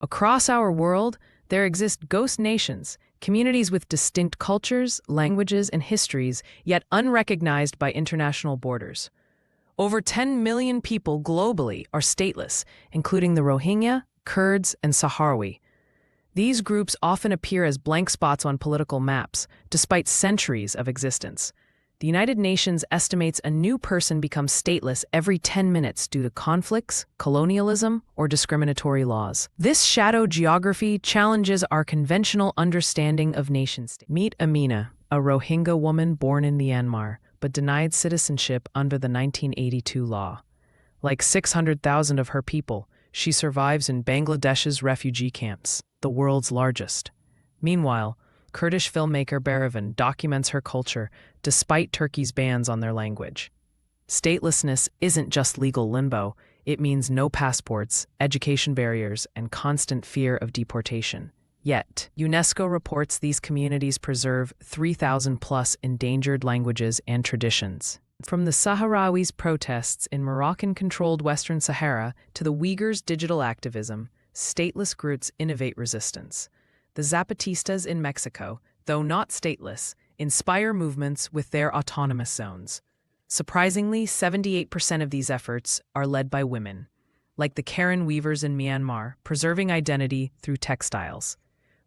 Across our world, there exist ghost nations, communities with distinct cultures, languages, and histories, yet unrecognized by international borders. Over 10 million people globally are stateless, including the Rohingya, Kurds, and Sahrawi. These groups often appear as blank spots on political maps, despite centuries of existence. The United Nations estimates a new person becomes stateless every 10 minutes due to conflicts, colonialism, or discriminatory laws. This shadow geography challenges our conventional understanding of nation-states. Meet Amina, a Rohingya woman born in Myanmar, but denied citizenship under the 1982 law. Like 600,000 of her people, she survives in Bangladesh's refugee camps, the world's largest. Meanwhile, Kurdish filmmaker Berivan documents her culture despite Turkey's bans on their language. Statelessness isn't just legal limbo, it means no passports, education barriers, and constant fear of deportation. Yet, UNESCO reports these communities preserve 3,000+ endangered languages and traditions. From the Sahrawis' protests in Moroccan-controlled Western Sahara to the Uyghurs' digital activism, stateless groups innovate resistance. The Zapatistas in Mexico, though not stateless, inspire movements with their autonomous zones. Surprisingly, 78% of these efforts are led by women, like the Karen weavers in Myanmar, preserving identity through textiles.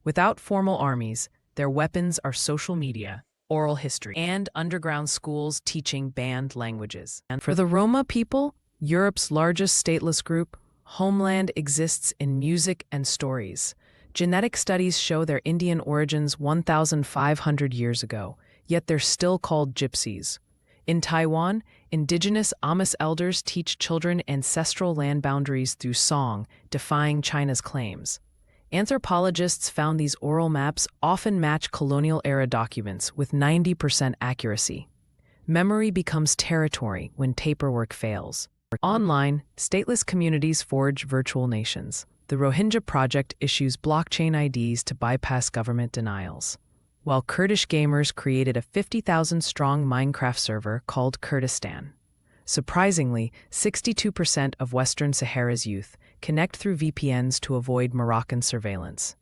Without formal armies, their weapons are social media, oral history, and underground schools teaching banned languages. And for the Roma people, Europe's largest stateless group, Homeland exists in music and stories. Genetic studies show their Indian origins 1,500 years ago, yet they're still called gypsies. In Taiwan, indigenous Amish elders teach children ancestral land boundaries through song, defying China's claims. Anthropologists found these oral maps often match colonial-era documents with 90% accuracy. Memory becomes territory when paperwork fails. Online, stateless communities forge virtual nations. The Rohingya Project issues blockchain IDs to bypass government denials, while Kurdish gamers created a 50,000-strong Minecraft server called Kurdistan. Surprisingly, 62% of Western Sahara's youth connect through VPNs to avoid Moroccan surveillance.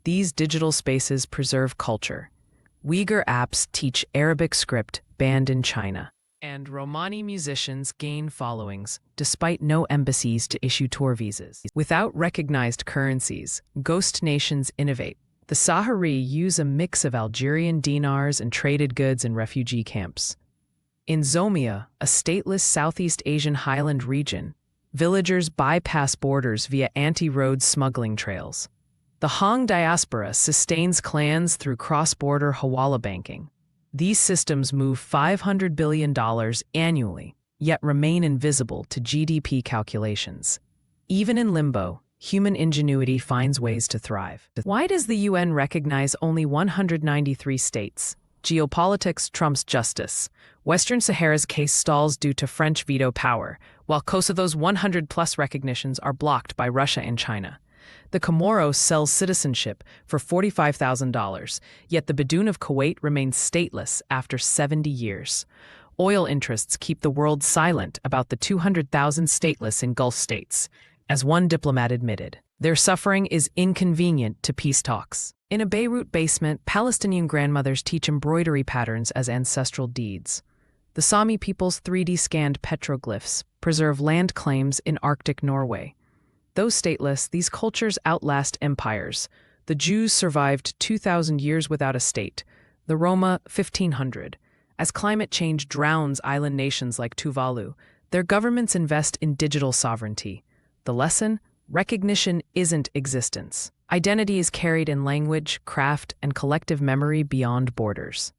These digital spaces preserve culture. Uyghur apps teach Arabic script banned in China. And Romani musicians gain followings, despite no embassies to issue tour visas. Without recognized currencies, ghost nations innovate. The Sahrawi use a mix of Algerian dinars and traded goods in refugee camps. In Zomia, a stateless Southeast Asian highland region, villagers bypass borders via anti-road smuggling trails. The Hong diaspora sustains clans through cross-border hawala banking. These systems move $500 billion annually, yet remain invisible to GDP calculations. Even in Limbo, human ingenuity finds ways to thrive. Why does the UN recognize only 193 states? Geopolitics trumps justice. Western Sahara's case stalls due to French veto power, while Kosovo's 100+ recognitions are blocked by Russia and China. The Comoros sells citizenship for $45,000, yet the Badoon of Kuwait remains stateless after 70 years. Oil interests keep the world silent about the 200,000 stateless in Gulf states. As one diplomat admitted, their suffering is inconvenient to peace talks. In a Beirut basement, Palestinian grandmothers teach embroidery patterns as ancestral deeds. The Sami people's 3D-scanned petroglyphs preserve land claims in Arctic Norway. Though stateless, these cultures outlast empires. The Jews survived 2,000 years without a state, the Roma 1,500. As climate change drowns island nations like Tuvalu, their governments invest in digital sovereignty. The lesson? Recognition isn't existence. Identity is carried in language, craft, and collective memory beyond borders.